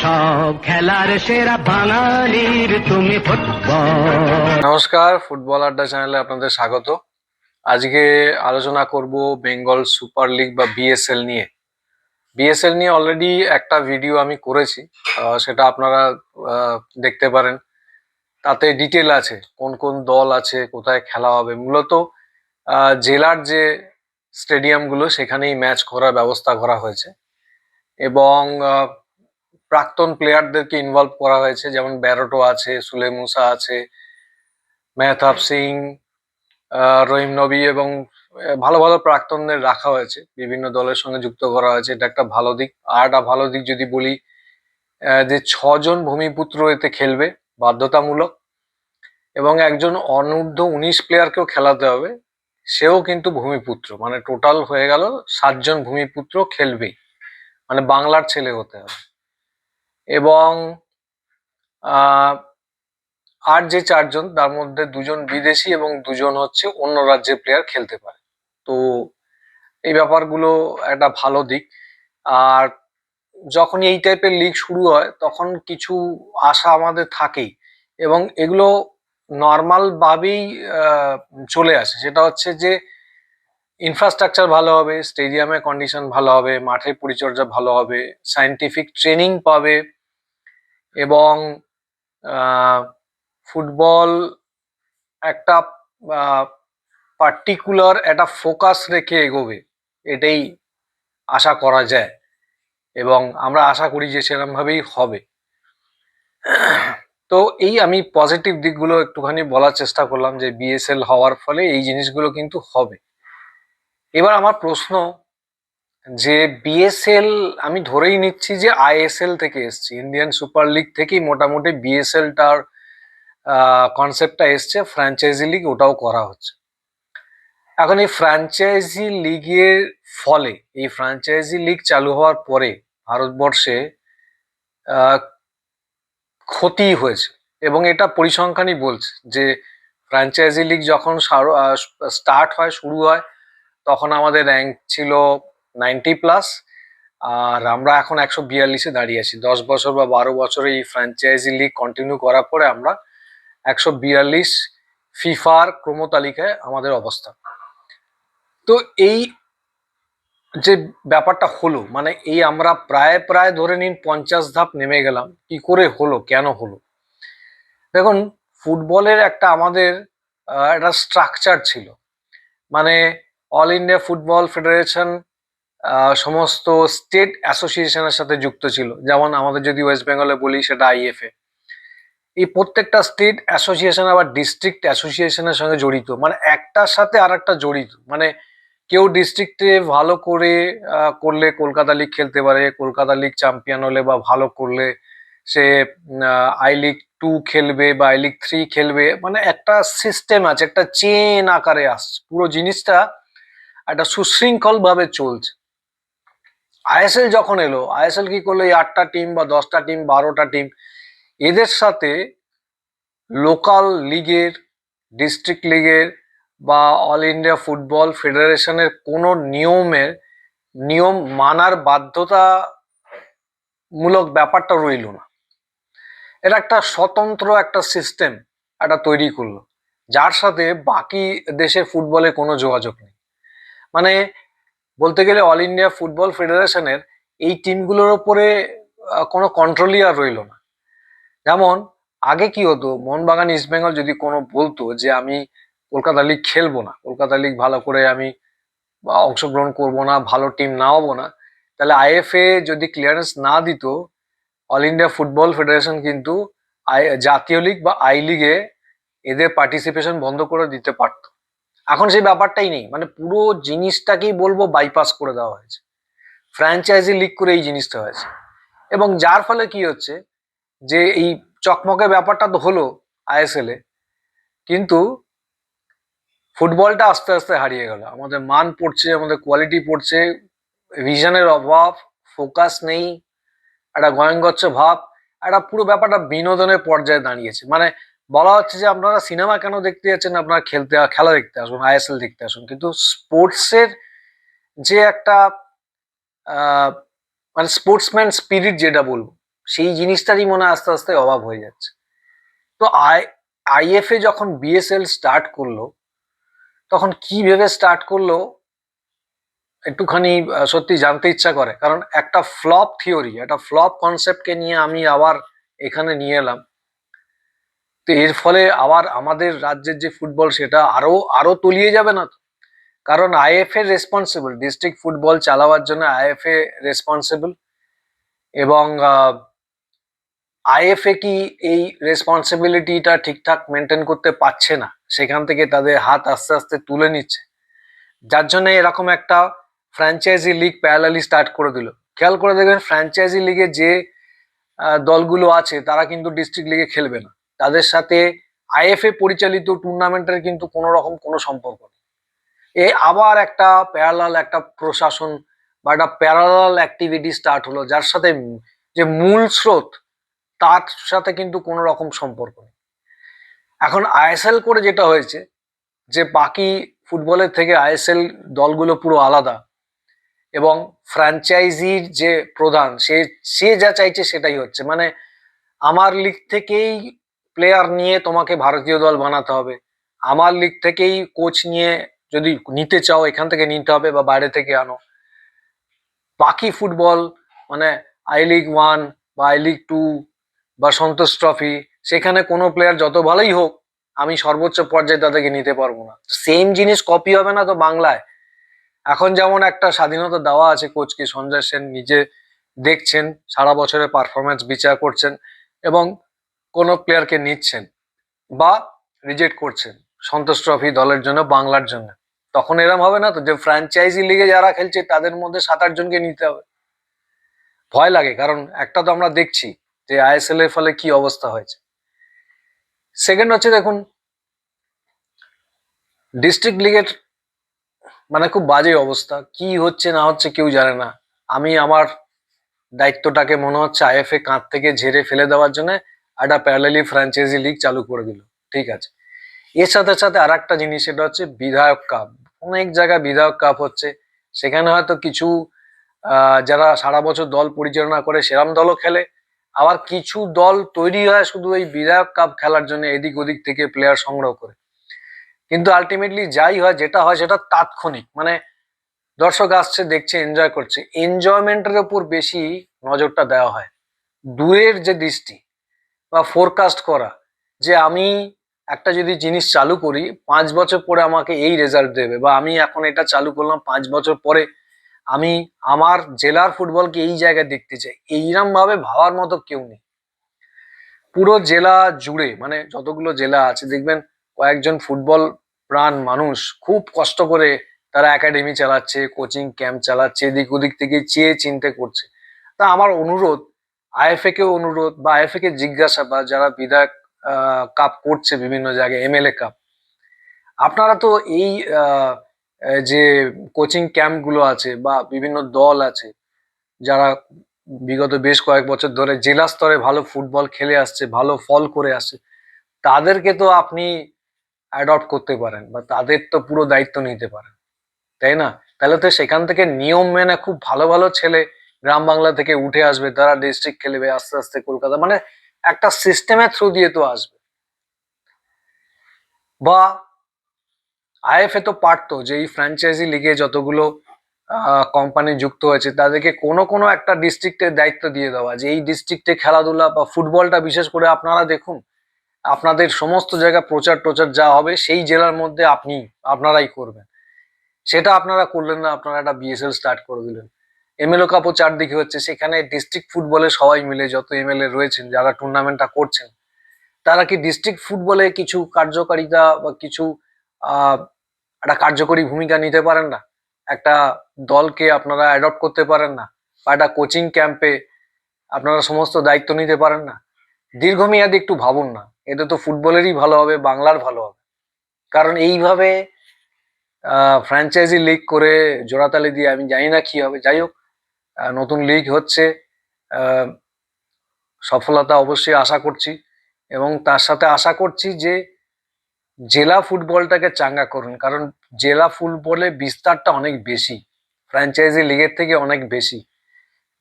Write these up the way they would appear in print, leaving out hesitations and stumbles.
সব খেলার সেরা বাঙালির তুমি ফুটবল। নমস্কার, ফুটবল আড্ডা চ্যানেলে আপনাদের স্বাগত। আজকে আলোচনা করব বেঙ্গল সুপার লিগ বা বিএসএল নিয়ে। বিএসএল নিয়ে অলরেডি একটা ভিডিও আমি করেছি, সেটা আপনারা দেখতে পারেন। তাতে ডিটেল আছে, কোন কোন দল আছে, কোথায় খেলা হবে। মূলত জেলার যে স্টেডিয়ামগুলো সেখানেই ম্যাচ করার ব্যবস্থা করা হয়েছে এবং প্রাক্তন প্লেয়ারদেরকে ইনভলভ করা হয়েছে, যেমন ব্যারোটো আছে, সুলে মুসা আছে, মেহতাব সিং, রহিম নবী এবং ভালো ভালো প্রাক্তনদের রাখা হয়েছে, বিভিন্ন দলের সঙ্গে যুক্ত করা হয়েছে। এটা একটা ভালো দিক। আর একটা ভালো দিক যদি বলি, যে 6জন ভূমিপুত্র এতে খেলবে বাধ্যতামূলক, এবং একজন অনূর্ধ্ব-19 প্লেয়ারকেও খেলাতে হবে, সেও কিন্তু ভূমিপুত্র। মানে টোটাল হয়ে গেল 7জন ভূমিপুত্র খেলবেই, মানে বাংলার ছেলে হতে হবে। এবং আর যে 4জন, তার মধ্যে 2জন বিদেশি এবং 2জন হচ্ছে অন্য রাজ্যের প্লেয়ার খেলতে পারে। তো এই ব্যাপারগুলো একটা ভালো দিক। আর যখন এই টাইপের লিগ শুরু হয় তখন কিছু আশা আমাদের থাকেই, এবং এগুলো নর্মাল ভাবেই চলে আসে। সেটা হচ্ছে যে ইনফ্রাস্ট্রাকচার ভালো হবে, স্টেডিয়ামের কন্ডিশন ভালো হবে, মাঠের পরিচর্যা ভালো হবে, সায়েন্টিফিক ট্রেনিং পাবে, এবং ফুটবল একটা পার্টিকুলার একটা ফোকাস রেখে এগোবে, এটাই আশা করা যায় এবং আমরা আশা করি যে সেরকম ভাবেই হবে। তো এই আমি পজিটিভ দিকগুলো একটুখানি বলার চেষ্টা করলাম, যে বিএসএল হওয়ার ফলে এই জিনিসগুলো কিন্তু হবে। এবার আমার প্রশ্ন, যে বিএসএল আমি ধরেই নিচ্ছি যে আইএসএল থেকে এসছে, ইন্ডিয়ান সুপার লিগ থেকেই মোটামুটি বিএসএলটার কনসেপ্টটা এসছে, ফ্র্যাঞ্চাইজি লিগ ওটাও করা হচ্ছে। এখন এই ফ্র্যাঞ্চাইজি লিগের ফলে, এই ফ্র্যাঞ্চাইজি লিগ চালু হওয়ার পরে ভারতবর্ষে ক্ষতি হয়েছে, এবং এটা পরিসংখ্যানই বলছে যে ফ্র্যাঞ্চাইজি লিগ যখন স্টার্ট হয়, শুরু হয়, তখন আমাদের র্যাঙ্ক ছিল 90+, আর আমরা এখন 142-এ দাঁড়িয়ে আছি। 10 বছর বা 12 বছরে এই ফ্র্যাঞ্চাইজি লিগ কন্টিনিউ করার পরে আমরা 142 ফিফার ক্রমতালিকায় আমাদের অবস্থান। তো এই যে ব্যাপারটা হলো, মানে এই আমরা প্রায় প্রায় ধরে নিন 50 ধাপ নেমে গেলাম। কি করে হলো, কেন হলো? দেখুন, ফুটবলের একটা আমাদের একটা স্ট্রাকচার ছিল। মানে অল ইন্ডিয়া ফুটবল ফেডারেশন সমস্ত স্টেট অ্যাসোসিয়েশনের সাথে যুক্ত ছিল। যেমন আমাদের যদি ওয়েস্ট বেঙ্গলে বলি, সেটা আইএফএ। এই প্রত্যেকটা স্টেট অ্যাসোসিয়েশন আবার ডিস্ট্রিক্ট অ্যাসোসিয়েশনের সঙ্গে জড়িত, মানে একটার সাথে আর একটা জড়িত। মানে কেউ ডিস্ট্রিক্টে ভালো করে করলে কলকাতা লিগ খেলতে পারে, কলকাতা লিগ চ্যাম্পিয়ন হলে বা ভালো করলে সে আই লিগ 2 খেলবে বা আই লিগ 3 খেলবে। মানে একটা সিস্টেম আছে, একটা চেন আকারে আসছে পুরো জিনিসটা, একটা সুশৃঙ্খল ভাবে চলছে। আইএসএল যখন এলো, আইএসএল কি করলো, এই 8টা টিম বা 10টা টিম, 12টা টিম, এদের সাথে লোকাল লিগের, ডিস্ট্রিক্ট লিগের বা অল ইন্ডিয়া ফুটবল ফেডারেশনের কোনো নিয়ম মানার বাধ্যতামূলক ব্যাপারটা রইল না। এটা একটা স্বতন্ত্র একটা সিস্টেম একটা তৈরি করলো, যার সাথে বাকি দেশের ফুটবলে কোনো যোগাযোগ নেই। মানে বলতে গেলে অল ইন্ডিয়া ফুটবল ফেডারেশনের এই টিমগুলোর ওপরে কোনো কন্ট্রোলই আর রইল না। যেমন আগে কি হতো, মোহনবাগান, ইস্ট বেঙ্গল যদি কোনো বলতো যে আমি কলকাতা লিগ খেলবো না, কলকাতা লিগ ভালো করে আমি অংশগ্রহণ করব না, ভালো টিম নামাবো না, তাহলে আইএফএ যদি ক্লিয়ারেন্স না দিত, অল ইন্ডিয়া ফুটবল ফেডারেশন কিন্তু জাতীয় লিগ বা আই লিগে এদের পার্টিসিপেশন বন্ধ করে দিতে পারতো। এখন সেই ব্যাপারটাই নেই, মানে পুরো জিনিসটাকেই বলবো বাইপাস করে দেওয়া হয়েছে, ফ্র্যাঞ্চাইজি লিগ করে এই জিনিসটা হয়েছে। এবং যার ফলে কি হচ্ছে, যে এই চকমকে ব্যাপারটা তো হলো আইএসএল এ, কিন্তু ফুটবলটা আস্তে আস্তে হারিয়ে গেল। আমাদের মান পড়ছে, আমাদের কোয়ালিটি পড়ছে, ভিশনের অভাব, ফোকাস নেই, একটা গোয়ঙ্গচ্ছ ভাব, একটা পুরো ব্যাপারটা বিনোদনের পর্যায়ে দাঁড়িয়েছে। মানে বলা হচ্ছে যে আপনারা সিনেমা কেন দেখতে যাচ্ছেন, আপনারা খেলা দেখতে আসুন, আইএসএল দেখতে আসুন। কিন্তু স্পোর্টসের যে একটা মানে স্পোর্টসম্যান স্পিরিট যেটা বলবো, সেই জিনিসটারই মনে হয় আস্তে আস্তে অভাব হয়ে যাচ্ছে। তো আইএফএ যখন বিএসএল স্টার্ট করলো, তখন কি ভেবে স্টার্ট করলো একটুখানি সত্যি জানতে ইচ্ছা করে। কারণ একটা ফ্লপ থিওরি, একটা ফ্লপ কনসেপ্টকে নিয়ে আমি আবার এখানে নিয়ে এলাম। তো এর ফলে আবার আমাদের রাজ্যের যে ফুটবল সেটা আরো আরো তলিয়ে যাবে না তো? কারণ আইএফএ রেসপন্সিবল, ডিস্ট্রিক্ট ফুটবল চালাবার জন্য আইএফএ রেসপন্সিবল। এবং আইএফএ কি এই রেসপন্সিবিলিটিটা ঠিকঠাক মেনটেন করতে পারছে না, সেখান থেকে তাদের হাত আস্তে আস্তে তুলে নিচ্ছে, যার জন্য এরকম একটা ফ্র্যাঞ্চাইজি লিগ প্যারালালি স্টার্ট করে দিল। খেয়াল করে দেখবেন ফ্র্যাঞ্চাইজি লিগে যে দলগুলো আছে তারা কিন্তু ডিস্ট্রিক্ট লিগে খেলবে না, তাদের সাথে আইএফএ পরিচালিত টুর্নামেন্টের কিন্তু কোনো রকম কোনো সম্পর্ক নেই। এ আবার একটা প্যারালাল একটা প্রশাসন বা একটা প্যারালাল অ্যাক্টিভিটি স্টার্ট হলো, যার সাথে যে মূল স্রোত তার সাথে কিন্তু কোনো রকম সম্পর্ক নেই। এখন আইএসএল করে যেটা হয়েছে যে বাকি ফুটবলের থেকে আইএসএল দলগুলো পুরো আলাদা, এবং ফ্র্যাঞ্চাইজির যে প্রধান সে সে যা চাইছে সেটাই হচ্ছে। মানে আমার লিগ থেকেই প্লেয়ার নিয়ে তোমাকে ভারতীয় দল বানাতে হবে, আমার লিগ থেকেই কোচ নিয়ে যদি নিতে চাও এখান থেকে নিতে হবে বা বাইরে থেকে আনো। বাকি ফুটবল মানে আই লিগ 1 বা আই লিগ 2 বা সন্তোষ ট্রফি, সেখানে কোনো প্লেয়ার যত ভালোই হোক আমি সর্বোচ্চ পর্যায়ে তাদেরকে নিতে পারবো না। সেম জিনিস কপি হবে না তো বাংলায়? এখন যেমন একটা স্বাধীনতা দেওয়া আছে কোচকে, সঞ্জয় সেন নিজে দেখছেন, সারা বছরের পারফরমেন্স বিচার করছেন এবং কোনো প্লেয়ারকে নিচ্ছেন বা রিজেক্ট করছেন সন্তোষ ট্রফি দলের জন্য, বাংলার জন্য। তখন এরম হবে না তো যে ফ্র্যাঞ্চাইজি লিগে যারা খেলছে তাদের মধ্যে 7-8 জনকে নিতে হবে? ভয় লাগে, কারণ একটা তো আমরা দেখছি যে আইএসএল এর ফলে কি অবস্থা হয়েছে। সেকেন্ড হচ্ছে দেখুন, ডিস্ট্রিক্ট লিগের মানে খুব বাজে অবস্থা, কি হচ্ছে না হচ্ছে কেউ জানে না। আমি আমার দায়িত্বটাকে মনে হচ্ছে আইএফএ কাঁধ থেকে ঝেড়ে ফেলে দেওয়ার জন্য একটা প্যারালালি ফ্র্যাঞ্চাইজি লিগ চালু করে দিল, ঠিক আছে। এর সাথে সাথে আর একটা জিনিস, সেটা হচ্ছে বিধায়ক কাপ। অনেক জায়গায় বিধায়ক কাপ হচ্ছে, সেখানে হয়তো কিছু যারা সারা বছর দল পরিচালনা করে সেরাম দলও খেলে, আবার কিছু দল তৈরি হয় শুধু এই বিধায়ক কাপ খেলার জন্য, এদিক ওদিক থেকে প্লেয়ার সংগ্রহ করে। কিন্তু আলটিমেটলি যাই হয়, যেটা হয় সেটা তাৎক্ষণিক, মানে দর্শক আসছে দেখছে এনজয় করছে, এনজয়মেন্টের উপর বেশি নজরটা দেওয়া হয়। দূরের যে দৃষ্টি বা ফোরকাস্ট করা, যে আমি একটা যদি জিনিস চালু করি 5 বছর পরে আমাকে এই রেজাল্ট দেবে, বা আমি এখন এটা চালু করলাম 5 বছর পরে আমি আমার জেলার ফুটবলকে এই জায়গায় দেখতে চাই, এইরকম ভাবে ভাবার মতো কেউ নেই। পুরো জেলা জুড়ে মানে যতগুলো জেলা আছে দেখবেন কয়েকজন ফুটবল প্রাণ মানুষ খুব কষ্ট করে তারা একাডেমি চালাচ্ছে, কোচিং ক্যাম্প চালাচ্ছে, এদিক ওদিক থেকে চেয়ে চিনতে করছে। তা আমার অনুরোধ, আইএফএ কেও অনুরোধ বা আইএফএ কে জিজ্ঞাসা, বা যারা বিধায়ক কাপ করছে বিভিন্ন জায়গায়, এমএলএ কাপ, আপনারা তো এই যে কোচিং ক্যাম্প গুলো আছে বা বিভিন্ন দল আছে যারা বিগত বেশ কয়েক বছর ধরে জেলা স্তরে ভালো ফুটবল খেলে আসছে, ভালো ফল করে আসছে, তাদেরকে তো আপনি অ্যাডপ্ট করতে পারেন বা তাদের তো পুরো দায়িত্ব নিতে পারেন, তাই না? তাহলে তো সেখান থেকে নিয়ম মেনে খুব ভালো ভালো ছেলে গ্রাম বাংলা থেকে উঠে আসবে, তারা ডিস্ট্রিক্ট খেলবে আস্তে আস্তে কলকাতা, মানে একটা সিস্টেমের থ্রু দিয়ে তো আসবে। বা আইএফএ তো পারতো যে এই ফ্র্যাঞ্চাইজি লিগে যতগুলো কোম্পানি যুক্ত হয়েছে তাদেরকে কোনো কোনো একটা ডিস্ট্রিক্টের দায়িত্ব দিয়ে দেওয়া, যে এই ডিস্ট্রিক্টে খেলাধুলা বা ফুটবলটা বিশেষ করে আপনারা দেখুন, আপনাদের সমস্ত জায়গায় প্রচার টোচার যা হবে সেই জেলার মধ্যে আপনারাই করবেন। সেটা আপনারা করলেন না, আপনারা একটা বিএসএল স্টার্ট করে দিলেন। এমএলএ কাপও চারদিকে হচ্ছে, সেখানে ডিস্ট্রিক্ট ফুটবলে সবাই মিলে যত এমএলএ রয়েছেন যারা টুর্নামেন্টটা করছেন, তারা কি ডিস্ট্রিক্ট ফুটবলে কিছু কার্যকারিতা বা কিছু আহ একটা কার্যকরী ভূমিকা নিতে পারেন না? একটা দলকে আপনারা অ্যাডপ্ট করতে পারেন না? বা একটা কোচিং ক্যাম্পে আপনারা সমস্ত দায়িত্ব নিতে পারেন না? দীর্ঘমেয়াদী একটু ভাবুন না, এতে তো ফুটবলেরই ভালো হবে, বাংলার ভালো হবে। কারণ এইভাবে ফ্র্যাঞ্চাইজি লিগ করে জোড়াতালি দিয়ে আমি জানি না কি হবে। যাই হোক, নতুন লিগ হচ্ছে, আহ, সফলতা অবশ্যই আশা করছি, এবং তার সাথে আশা করছি যে জেলা ফুটবলটাকে চাঙ্গা করুন, কারণ জেলা ফুটবলে বিস্তারটা অনেক বেশি, ফ্র্যাঞ্চাইজি লিগের থেকে অনেক বেশি।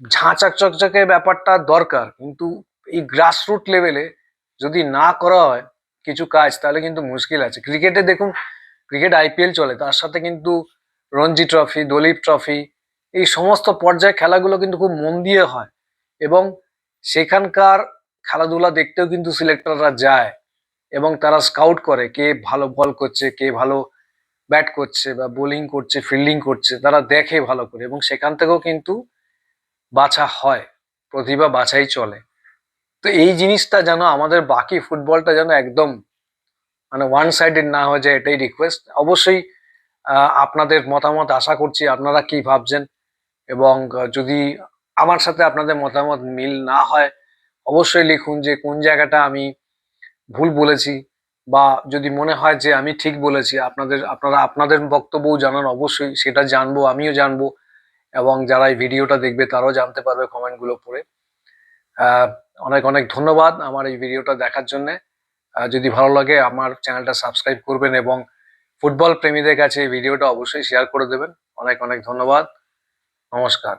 ঝাঁচাক চকচকে ব্যাপারটা দরকার, কিন্তু এই গ্রাসরুট লেভেলে যদি না করা হয় কিছু কাজ, তাহলে কিন্তু মুশকিল আছে। ক্রিকেটে দেখুন, ক্রিকেট আইপিএল চলে, তার সাথে কিন্তু রঞ্জি ট্রফি, দলীপ ট্রফি, এই সমস্ত পর্যায়ে খেলাগুলো কিন্তু খুব মন দিয়ে হয়, এবং সেখানকার খেলাধুলা দেখতেও কিন্তু সিলেক্টররা যায়, এবং তারা স্কাউট করে কে ভালো বল করছে, কে ভালো ব্যাট করছে বা বোলিং করছে, ফিল্ডিং করছে, তারা দেখে ভালো করে, এবং সেখান থেকেও কিন্তু বাছা হয়, প্রতিভা বাছাই চলে। তো এই জিনিসটা যেন আমাদের বাকি ফুটবলটা যেন একদম মানে ওয়ান সাইডেড না হয়ে যায়, এটাই রিকোয়েস্ট। অবশ্যই আপনাদের মতামত আশা করছি, আপনারা কি ভাবছেন, এবং যদি আমার সাথে আপনাদের মতামত মিল না হয় অবশ্যই লিখুন যে কোন জায়গাটা আমি ভুল বলেছি, বা যদি মনে হয় যে আমি ঠিক বলেছি, আপনারা আপনাদের বক্তব্যও জানান, অবশ্যই সেটা জানবো, আমিও জানবো, এবং যারা এই ভিডিওটা দেখবে তারাও জানতে পারবে কমেন্টগুলো পড়ে। আহ, অনেক অনেক ধন্যবাদ আমার এই ভিডিওটা দেখার জন্য। যদি ভালো লাগে আমার চ্যানেলটা সাবস্ক্রাইব করবেন, এবং ফুটবল প্রেমীদের কাছে এই ভিডিওটা অবশ্যই শেয়ার করে দেবেন। অনেক অনেক ধন্যবাদ। নমস্কার।